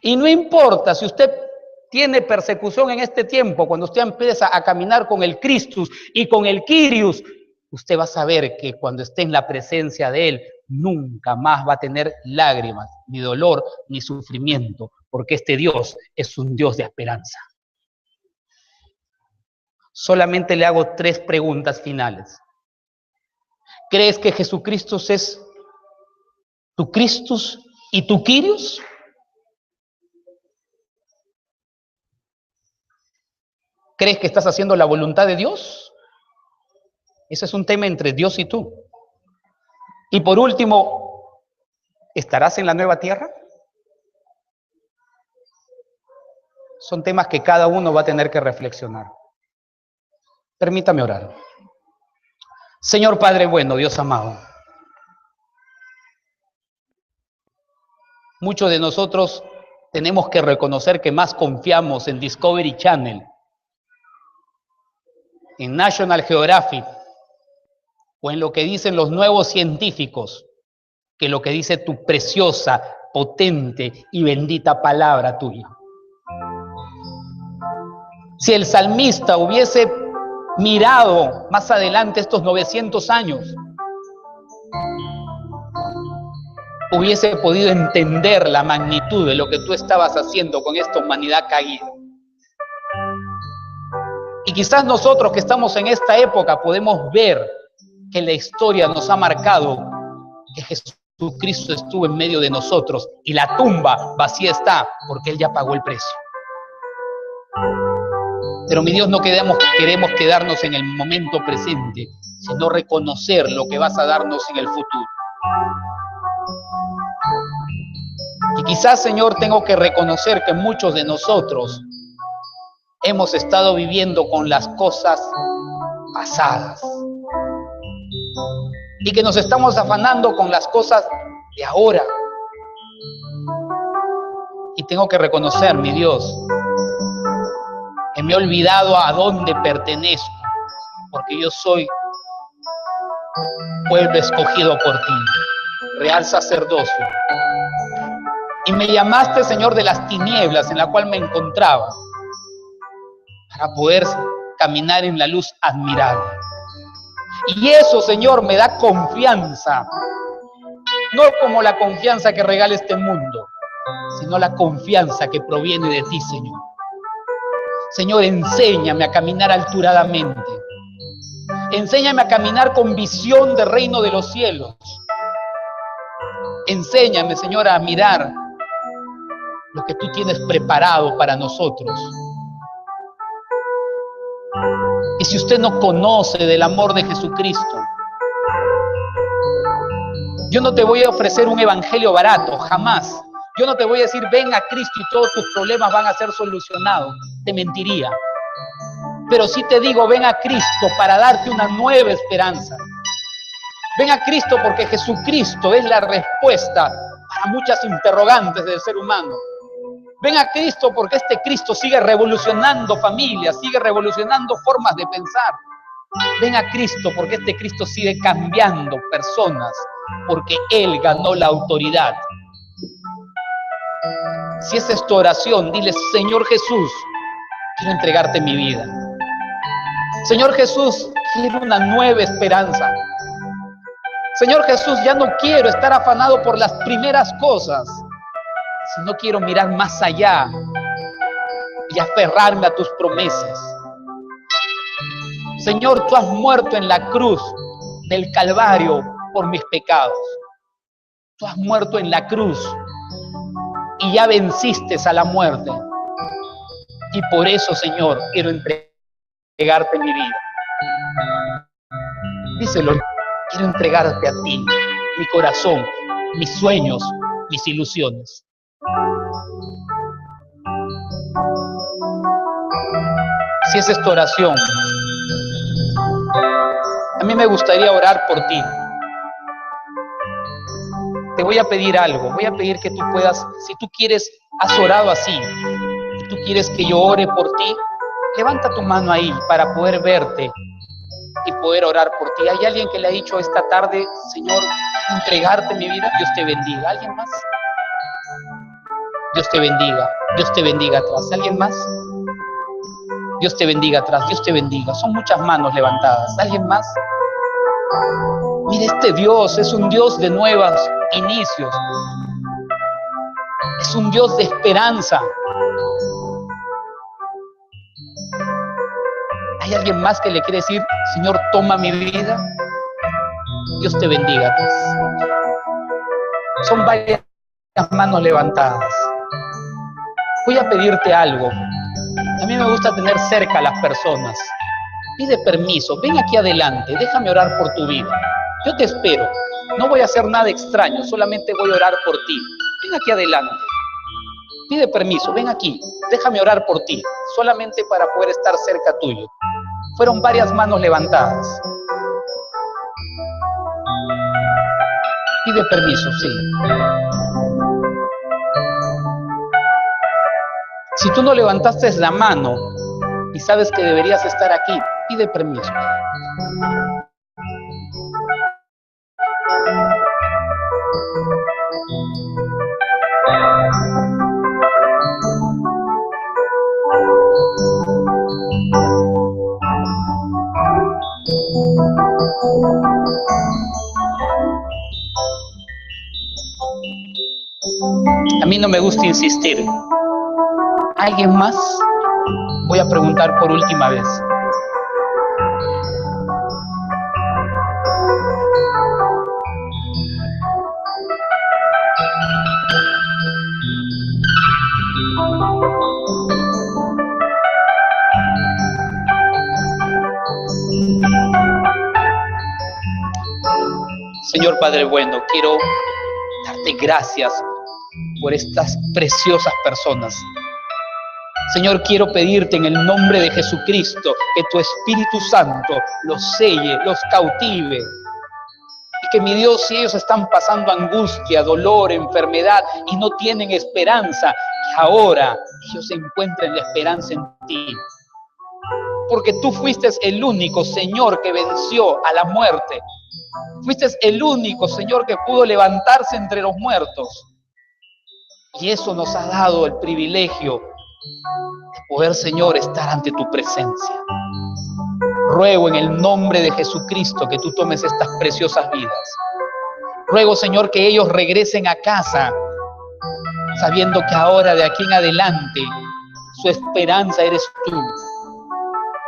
Y no importa si usted tiene persecución en este tiempo, cuando usted empieza a caminar con el Christus y con el Kyrios, usted va a saber que cuando esté en la presencia de Él, nunca más va a tener lágrimas, ni dolor, ni sufrimiento, porque este Dios es un Dios de esperanza. Solamente le hago 3 preguntas finales. ¿Crees que Jesucristo es tu Christus y tu Kyrios? ¿Crees que estás haciendo la voluntad de Dios? Ese es un tema entre Dios y tú. Y por último, ¿estarás en la nueva tierra? Son temas que cada uno va a tener que reflexionar. Permítame orar. Señor Padre bueno, Dios amado, muchos de nosotros tenemos que reconocer que más confiamos en Discovery Channel, en National Geographic o en lo que dicen los nuevos científicos que lo que dice tu preciosa, potente y bendita palabra tuya. Si el salmista hubiese mirado más adelante estos 900 años, hubiese podido entender la magnitud de lo que tú estabas haciendo con esta humanidad caída. Y quizás nosotros que estamos en esta época podemos ver que la historia nos ha marcado que Jesucristo estuvo en medio de nosotros y la tumba vacía está porque Él ya pagó el precio. Pero mi Dios, no queremos quedarnos en el momento presente, sino reconocer lo que vas a darnos en el futuro. Y quizás, Señor, tengo que reconocer que muchos de nosotros hemos estado viviendo con las cosas pasadas y que nos estamos afanando con las cosas de ahora. Y tengo que reconocer, mi Dios, que me he olvidado a dónde pertenezco, porque yo soy pueblo escogido por ti, real sacerdocio. Y me llamaste, Señor, de las tinieblas en la cual me encontraba, para poder caminar en la luz admirable. Y eso, Señor, me da confianza. No como la confianza que regala este mundo, sino la confianza que proviene de ti, Señor. Señor, enséñame a caminar alturadamente. Enséñame a caminar con visión del reino de los cielos. Enséñame, Señor, a mirar lo que tú tienes preparado para nosotros. Y si usted no conoce del amor de Jesucristo, yo no te voy a ofrecer un evangelio barato, jamás. Yo no te voy a decir, ven a Cristo y todos tus problemas van a ser solucionados. Te mentiría. Pero sí te digo, ven a Cristo para darte una nueva esperanza. Ven a Cristo porque Jesucristo es la respuesta para muchas interrogantes del ser humano. Ven a Cristo porque este Cristo sigue revolucionando familias, sigue revolucionando formas de pensar. Ven a Cristo porque este Cristo sigue cambiando personas, porque Él ganó la autoridad. Si esa es tu oración, dile, Señor Jesús, quiero entregarte mi vida. Señor Jesús, quiero una nueva esperanza. Señor Jesús, ya no quiero estar afanado por las primeras cosas, sino quiero mirar más allá y aferrarme a tus promesas. Señor, tú has muerto en la cruz del Calvario por mis pecados. Tú has muerto en la cruz y ya venciste a la muerte. Y por eso, Señor, quiero entregarte mi vida. Díselo, quiero entregarte a ti, mi corazón, mis sueños, mis ilusiones. Si esa es tu oración, a mí me gustaría orar por ti. Te voy a pedir algo, voy a pedir que tú puedas, si tú quieres, has orado así, y tú quieres que yo ore por ti, levanta tu mano ahí para poder verte y poder orar por ti. ¿Hay alguien que le ha dicho esta tarde, Señor, entregarte mi vida? Dios te bendiga. ¿Alguien más? Dios te bendiga. Dios te bendiga atrás. ¿Alguien más? Dios te bendiga atrás. Dios te bendiga. Son muchas manos levantadas. ¿Alguien más? Mire, este Dios es un Dios de nuevos inicios. Es un Dios de esperanza. ¿Hay alguien más que le quiere decir, Señor, toma mi vida? Dios te bendiga. Son varias manos levantadas. Voy a pedirte algo. A mí me gusta tener cerca a las personas. Pide permiso, ven aquí adelante, déjame orar por tu vida. Yo te espero. No voy a hacer nada extraño, solamente voy a orar por ti. Ven aquí adelante. Pide permiso, ven aquí, déjame orar por ti, solamente para poder estar cerca tuyo. Fueron varias manos levantadas. Pide permiso, sí. Si tú no levantaste la mano y sabes que deberías estar aquí, pide permiso. A mí no me gusta insistir. ¿Alguien más? Voy a preguntar por última vez. Señor Padre bueno, quiero darte gracias por estas preciosas personas. Señor, quiero pedirte en el nombre de Jesucristo que tu Espíritu Santo los selle, los cautive. Y que mi Dios, si ellos están pasando angustia, dolor, enfermedad y no tienen esperanza, que ahora ellos encuentren la esperanza en ti. Porque tú fuiste el único, Señor, que venció a la muerte. Fuiste el único, Señor, que pudo levantarse entre los muertos. Y eso nos ha dado el privilegio de poder, Señor, estar ante tu presencia. ruego en el nombre de Jesucristo que tú tomes estas preciosas vidas. Ruego, Señor, que ellos regresen a casa sabiendo que ahora, de aquí en adelante, su esperanza eres tú.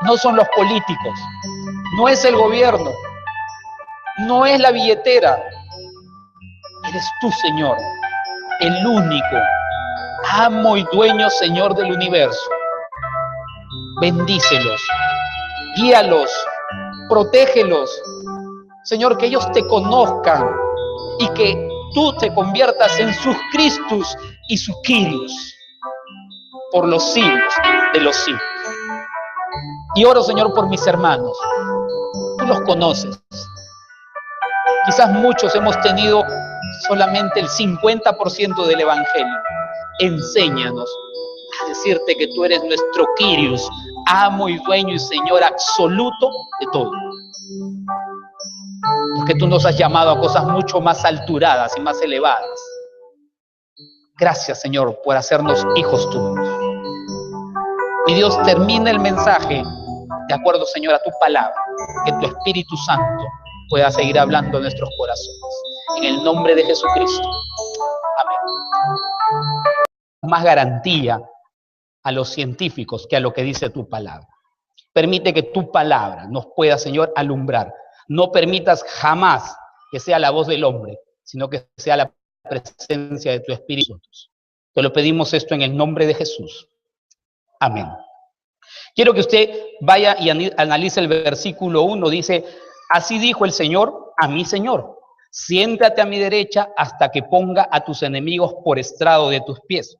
No son los políticos, no es el gobierno, no es la billetera. Eres tú, Señor, el único amo y dueño, Señor del universo. Bendícelos, guíalos, protégelos. Señor, que ellos te conozcan y que tú te conviertas en sus Cristos y sus Quirios por los siglos de los siglos. Y oro, Señor, por mis hermanos. Tú los conoces. Quizás muchos hemos tenido solamente el 50% del Evangelio. Enséñanos a decirte que tú eres nuestro Quirios, amo y dueño y Señor absoluto de todo. Porque tú nos has llamado a cosas mucho más alturadas y más elevadas. Gracias, Señor, por hacernos hijos tuyos. Y Dios, termina el mensaje de acuerdo, Señor, a tu palabra. Que tu Espíritu Santo pueda seguir hablando en nuestros corazones. En el nombre de Jesucristo. Amén. Más garantía a los científicos que a lo que dice tu palabra. Permite que tu palabra nos pueda, Señor, alumbrar. No permitas jamás que sea la voz del hombre, sino que sea la presencia de tu Espíritu. Te lo pedimos esto en el nombre de Jesús. Amén. Quiero que usted vaya y analice el versículo 1. Dice, así dijo el Señor a mi Señor, siéntate a mi derecha hasta que ponga a tus enemigos por estrado de tus pies.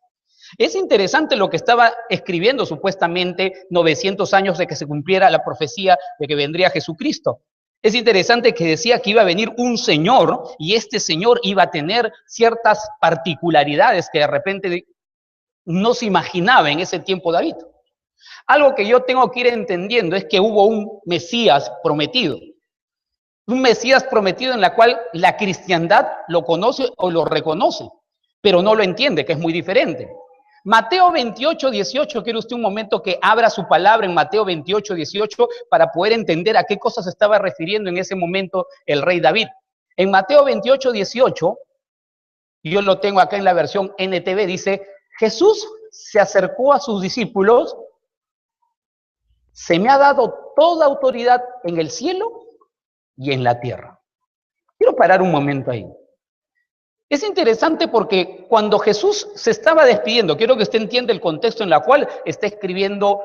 Es interesante lo que estaba escribiendo supuestamente 900 años de que se cumpliera la profecía de que vendría Jesucristo. Es interesante que decía que iba a venir un Señor y este Señor iba a tener ciertas particularidades que de repente no se imaginaba en ese tiempo David. Algo que yo tengo que ir entendiendo es que hubo un Mesías prometido. Un Mesías prometido en la cual la cristiandad lo conoce o lo reconoce, pero no lo entiende, que es muy diferente. Mateo 28, 18, quiere usted un momento que abra su palabra en Mateo 28, 18 para poder entender a qué cosas se estaba refiriendo en ese momento el rey David. En Mateo 28, 18, yo lo tengo acá en la versión NTV, dice, Jesús se acercó a sus discípulos, se me ha dado toda autoridad en el cielo y en la tierra. Quiero parar un momento ahí. Es interesante porque cuando Jesús se estaba despidiendo, quiero que usted entienda el contexto en el cual está escribiendo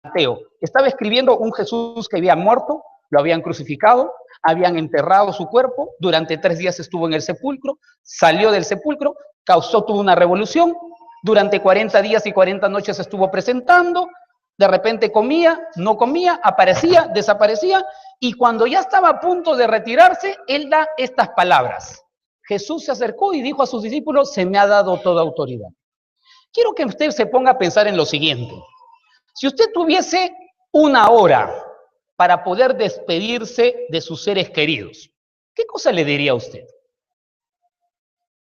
Mateo. Estaba escribiendo un Jesús que había muerto, lo habían crucificado, habían enterrado su cuerpo, durante 3 días estuvo en el sepulcro, salió del sepulcro, tuvo una revolución, durante 40 días y 40 noches estuvo presentando, de repente comía, no comía, aparecía, desaparecía, y cuando ya estaba a punto de retirarse, él da estas palabras. Jesús se acercó y dijo a sus discípulos, se me ha dado toda autoridad. Quiero que usted se ponga a pensar en lo siguiente. Si usted tuviese 1 hora para poder despedirse de sus seres queridos, ¿qué cosa le diría a usted?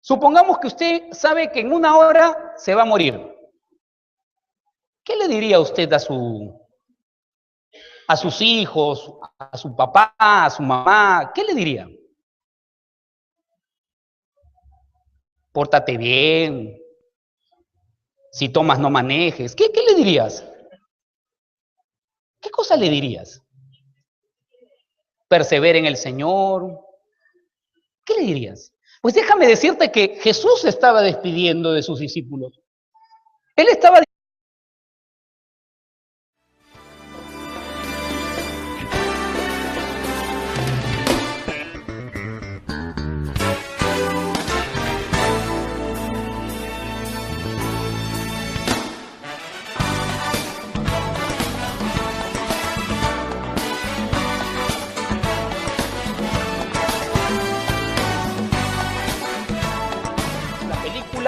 Supongamos que usted sabe que en 1 hora se va a morir. ¿Qué le diría usted a sus hijos, a su papá, a su mamá? ¿Qué le diría? Pórtate bien, si tomas no manejes. ¿Qué le dirías? ¿Qué cosa le dirías? Persevera en el Señor. ¿Qué le dirías? Pues déjame decirte que Jesús se estaba despidiendo de sus discípulos. Él estaba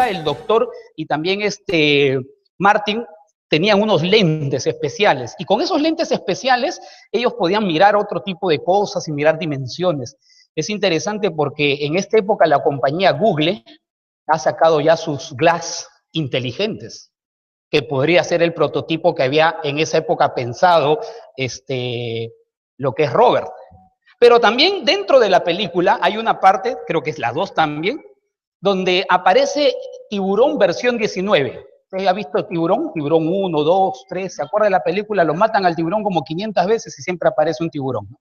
el doctor y también Martin tenían unos lentes especiales y con esos lentes especiales ellos podían mirar otro tipo de cosas y mirar dimensiones. Es interesante porque en esta época la compañía Google ha sacado ya sus glass inteligentes. que podría ser el prototipo que había en esa época pensado lo que es Robert. Pero también dentro de la película hay una parte, creo que es la 2 también, donde aparece Tiburón versión 19. ¿Usted ha visto Tiburón? Tiburón 1, 2, 3, ¿se acuerda de la película? Lo matan al tiburón como 500 veces y siempre aparece un tiburón, ¿no?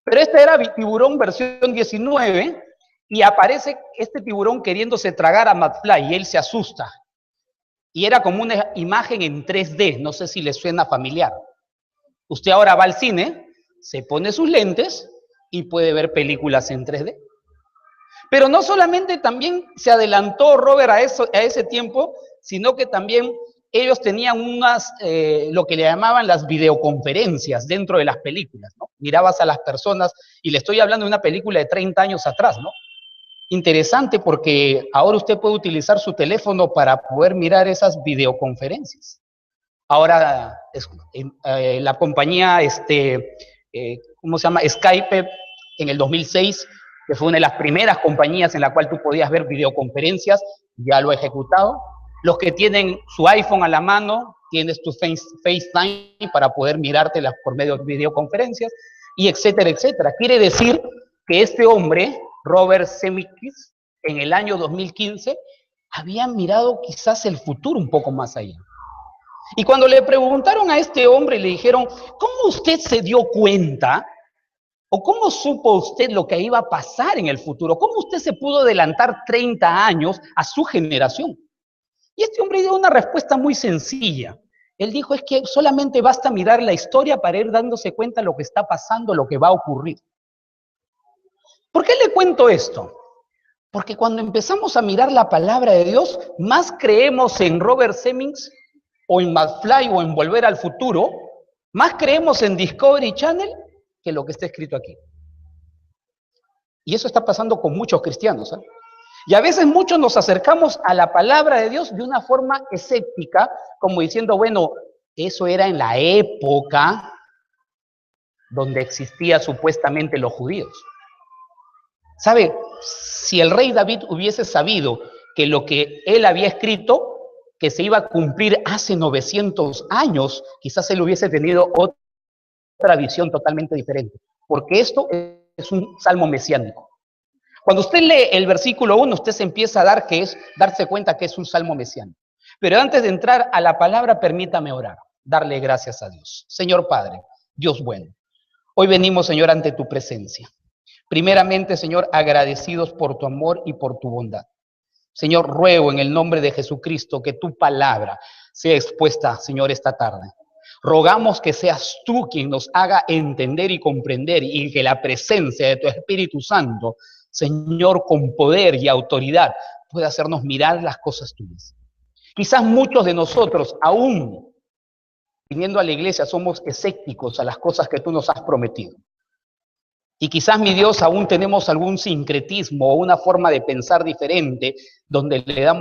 Pero este era Tiburón versión 19 y aparece este tiburón queriéndose tragar a McFly y él se asusta. Y era como una imagen en 3D, no sé si le suena familiar. Usted ahora va al cine, se pone sus lentes y puede ver películas en 3D. Pero no solamente también se adelantó Robert a ese tiempo, sino que también ellos tenían lo que le llamaban las videoconferencias dentro de las películas, ¿no? Mirabas a las personas, y le estoy hablando de una película de 30 años atrás, ¿no? Interesante porque ahora usted puede utilizar su teléfono para poder mirar esas videoconferencias. Ahora, la compañía, ¿cómo se llama? Skype, en el 2006, que fue una de las primeras compañías en la cual tú podías ver videoconferencias, ya lo ha ejecutado. Los que tienen su iPhone a la mano, tienes tu FaceTime para poder mirártelas por medio de videoconferencias, y etcétera, etcétera. Quiere decir que este hombre, Robert Zemeckis, en el año 2015, había mirado quizás el futuro un poco más allá. Y cuando le preguntaron a este hombre, le dijeron, ¿cómo usted se dio cuenta? ¿O cómo supo usted lo que iba a pasar en el futuro? ¿Cómo usted se pudo adelantar 30 años a su generación? Y este hombre dio una respuesta muy sencilla. Él dijo, es que solamente basta mirar la historia para ir dándose cuenta de lo que está pasando, lo que va a ocurrir. ¿Por qué le cuento esto? Porque cuando empezamos a mirar la palabra de Dios, más creemos en Robert Zemeckis, o en McFly, o en Volver al Futuro, más creemos en Discovery Channel que lo que está escrito aquí. Y eso está pasando con muchos cristianos, ¿eh? Y a veces muchos nos acercamos a la palabra de Dios de una forma escéptica, como diciendo, bueno, eso era en la época donde existían supuestamente los judíos. ¿Sabe? Si el rey David hubiese sabido que lo que él había escrito, que se iba a cumplir hace 900 años, quizás él hubiese tenido otra visión totalmente diferente, porque esto es un salmo mesiánico. Cuando usted lee el versículo 1, usted se empieza a darse cuenta que es un salmo mesiánico. Pero antes de entrar a la palabra, permítame orar, darle gracias a Dios. Señor Padre, Dios bueno, hoy venimos, Señor, ante tu presencia. Primeramente, Señor, agradecidos por tu amor y por tu bondad. Señor, ruego en el nombre de Jesucristo que tu palabra sea expuesta, Señor, esta tarde. Rogamos que seas tú quien nos haga entender y comprender, y que la presencia de tu Espíritu Santo, Señor, con poder y autoridad, pueda hacernos mirar las cosas tuyas. Quizás muchos de nosotros, aún viniendo a la iglesia, somos escépticos a las cosas que tú nos has prometido. Y quizás, mi Dios, aún tenemos algún sincretismo o una forma de pensar diferente, donde le damos